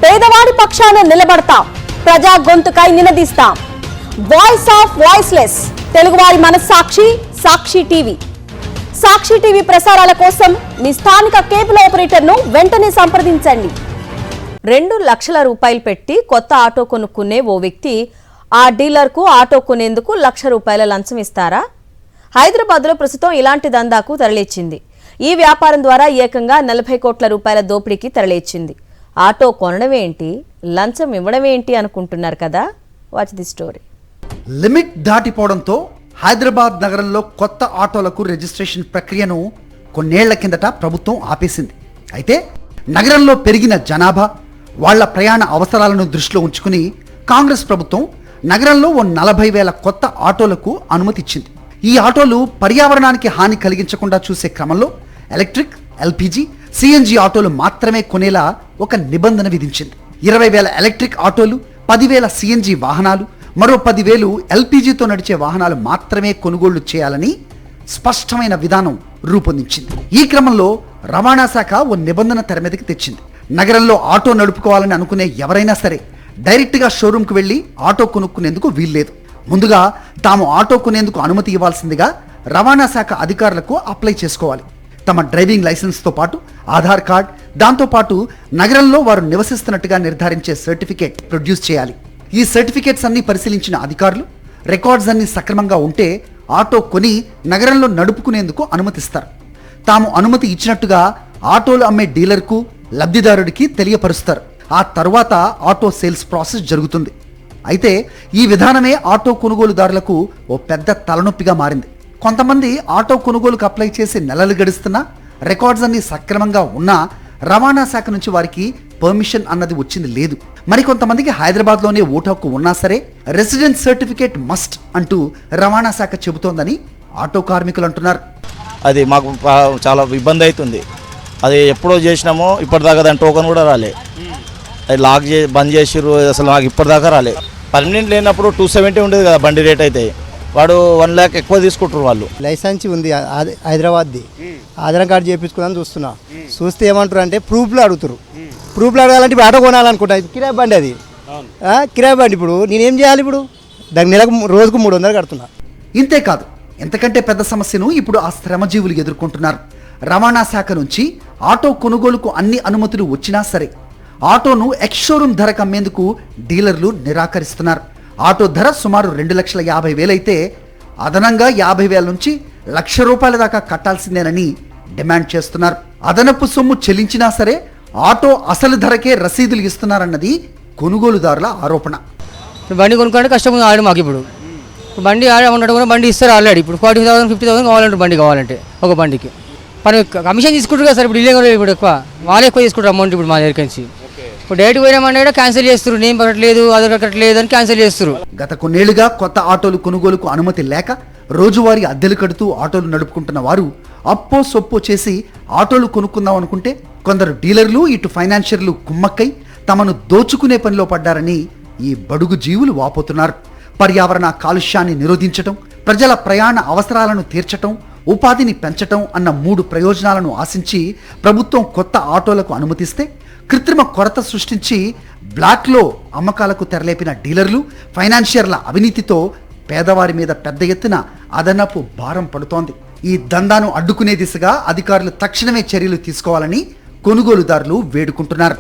పేదవాడి పక్షాన నిలబడతాం, ప్రజా గొంతుకై నినదిస్తాం. వాయిస్ ఆఫ్ వాయిస్లెస్, తెలుగువారి మనస్సాక్షి సాక్షి టీవీ. సాక్షి టీవీ ప్రసారాల కోసం మీ స్థానిక కేబుల్ ఆపరేటర్ను వెంటనే సంప్రదించండి. 2 లక్షల రూపాయలు పెట్టి కొత్త ఆటో కొనుక్కునే ఓ వ్యక్తి ఆ డీలర్కు ఆటో కొనేందుకు ₹1,00,000 లంచం ఇస్తారా? హైదరాబాద్లో ప్రస్తుతం ఇలాంటి దందాకు తరలిచ్చింది. ఈ వ్యాపారం ద్వారా ఏకంగా 40 కోట్ల రూపాయల దోపిడీకి తరలిచ్చింది. ఆటో కొనడమేంటి, లంచం ఇవ్వడమేంటి అనుకుంటున్నారు కదా? Watch the story. లిమిట్ దాటిపోవడంతో హైదరాబాద్ నగరంలో కొత్త ఆటోలకు రిజిస్ట్రేషన్ ప్రక్రియను కొన్నేళ్ల కిందట ప్రభుత్వం ఆపేసింది. అయితే నగరంలో పెరిగిన జనాభా, వాళ్ల ప్రయాణ అవసరాలను దృష్టిలో ఉంచుకుని కాంగ్రెస్ ప్రభుత్వం నగరంలో ఓ 40,000 కొత్త ఆటోలకు అనుమతి ఇచ్చింది. ఈ ఆటోలు పర్యావరణానికి హాని కలిగించకుండా చూసే క్రమంలో ఎలక్ట్రిక్, ఎల్పీజీ, సిఎన్జి ఆటోలు మాత్రమే కొనేలా ఒక నిబంధన విధించింది. 20,000 ఎలక్ట్రిక్ ఆటోలు, 10,000 సిఎన్జి వాహనాలు, మరో 10,000 ఎల్పీజీతో నడిచే వాహనాలు మాత్రమే కొనుగోళ్లు చేయాలని స్పష్టమైన విధానం రూపొందించింది. ఈ క్రమంలో రవాణా శాఖ ఓ నిబంధన తెర మీదకి తెచ్చింది. నగరంలో ఆటో నడుపుకోవాలని అనుకునే ఎవరైనా సరే డైరెక్ట్గా షోరూంకు వెళ్లి ఆటో కొనుక్కునేందుకు వీల్లేదు. ముందుగా తాము ఆటో కొనేందుకు అనుమతి ఇవ్వాల్సిందిగా రవాణా శాఖ అధికారులకు అప్లై చేసుకోవాలి. తమ డ్రైవింగ్ లైసెన్స్తో పాటు ఆధార్ కార్డ్, దాంతోపాటు నగరంలో వారు నివసిస్తున్నట్టుగా నిర్ధారించే సర్టిఫికేట్ ప్రొడ్యూస్ చేయాలి. ఈ సర్టిఫికేట్స్ అన్ని పరిశీలించిన అధికారులు రికార్డ్స్ అన్ని సక్రమంగా ఉంటే ఆటో కొని నగరంలో నడుపుకునేందుకు అనుమతిస్తారు. తాము అనుమతి ఇచ్చినట్టుగా ఆటోలు అమ్మే డీలర్కు, లబ్ధిదారుడికి తెలియపరుస్తారు. ఆ తర్వాత ఆటో సేల్స్ ప్రాసెస్ జరుగుతుంది. అయితే ఈ విధానమే ఆటో కొనుగోలుదారులకు ఓ పెద్ద తలనొప్పిగా మారింది. కొంతమంది ఆటో కొనుగోలుకు అప్లై చేసి నెలలు గడుస్తున్నా, రికార్డ్స్ అన్ని సక్రమంగా ఉన్నా రవాణా శాఖ నుంచి వారికి పర్మిషన్ అన్నది వచ్చింది లేదు. మరికొంతమందికి హైదరాబాద్లోనే ఓటు హక్కు ఉన్నా సరే రెసిడెన్స్ సర్టిఫికేట్ మస్ట్ అంటూ రవాణా శాఖ చెబుతోందని ఆటో కార్మికులు అంటున్నారు. అది మాకు చాలా ఇబ్బంది అవుతుంది. అది ఎప్పుడో చేసినామో ఇప్పటిదాకా దాని టోకన్ కూడా రాలే. అది లాక్ బంద్ చేసిర్రు, అసలు నాకు ఇప్పటిదాకా రాలే. పర్మనెంట్ లేనప్పుడు 270 ఉండేది కదా బండి రేట్. అయితే వాడు 1 lakh ఎక్కువ తీసుకుంటారు వాళ్ళు. లైసెన్స్ ఉంది హైదరాబాద్ది, ఆధార్ కార్డు చేయించుకుందని చూస్తే ఏమంటారు అంటే ప్రూఫ్లు అడుగుతారు. ప్రూఫ్లు అడగాలంటే ఇప్పుడు ఆటో కొనాలనుకుంటా, కిరాయి బండి అది, కిరాయి బండి. ఇప్పుడు నేనేం చేయాలి? ఇప్పుడు దానికి నెలకు రోజుకు 300 కడుతున్నా. ఇంతేకాదు, ఎంతకంటే పెద్ద సమస్యను ఇప్పుడు ఆ శ్రమజీవులు ఎదుర్కొంటున్నారు. రవాణా శాఖ నుంచి ఆటో కొనుగోలుకు అన్ని అనుమతులు వచ్చినా సరే ఆటోను ఎక్స్ షోరూమ్ ధరకు అమ్మేందుకు డీలర్లు నిరాకరిస్తున్నారు. ఆటో ధర సుమారు 2,50,000 అయితే అదనంగా 50,000 నుంచి ₹1,00,000 దాకా కట్టాల్సిందేనని డిమాండ్ చేస్తున్నారు. అదనపు సొమ్ము చెల్లించినా సరే ఆటో అసలు ధరకే రసీదులు ఇస్తున్నారన్నది కొనుగోలుదారుల ఆరోపణ. బండి కొనుక్కుంటే కష్టం ఆడు మాకు. ఇప్పుడు బండి ఆడే ఉన్నట్టు కూడా బండి ఇస్తారు ఆల్రెడీ. ఇప్పుడు 40,000 50,000 కావాలంటే బండి కావాలంటే ఒక బండికి మరి కమిషన్ తీసుకుంటారు కదా సార్. ఇప్పుడు ఇల్లు ఇప్పుడు ఎక్కువ వాళ్ళే ఎక్కువ తీసుకుంటారు అమౌంట్. ఇప్పుడు మా దగ్గర నుంచి ఇప్పుడు డైరెక్ట్ పోయినామంటే కూడా క్యాన్సిల్ చేస్తారు. నేమ్ పట్టలేదు, ఆధార్ కార్డు కట్టలేదు అని క్యాన్సిల్ చేస్తారు. గత కొన్నేళ్లుగా కొత్త ఆటోలు కొనుగోలుకు అనుమతి లేక రోజువారీ అద్దెలు కడుతూ ఆటోలు నడుపుకుంటున్న వారు అప్పో సొప్పో చేసి ఆటోలు కొనుక్కుందాం అనుకుంటే కొందరు డీలర్లు, ఇటు ఫైనాన్షియర్లు కుమ్మక్కై తమను దోచుకునే పనిలో పడ్డారని ఈ బడుగు జీవులు వాపోతున్నారు. పర్యావరణ కాలుష్యాన్ని నిరోధించటం, ప్రజల ప్రయాణ అవసరాలను తీర్చటం, ఉపాధిని పెంచటం అన్న 3 ప్రయోజనాలను ఆశించి ప్రభుత్వం కొత్త ఆటోలకు అనుమతిస్తే కృత్రిమ కొరత సృష్టించి బ్లాక్లో అమ్మకాలకు తెరలేపిన డీలర్లు, ఫైనాన్షియర్ల అవినీతితో పేదవారి మీద పెద్ద ఎత్తున అదనపు భారం పడుతోంది. ఈ దందాను అడ్డుకునే దిశగా అధికారులు తక్షణమే చర్యలు తీసుకోవాలని కొనుగోలుదారులు వేడుకుంటున్నారు.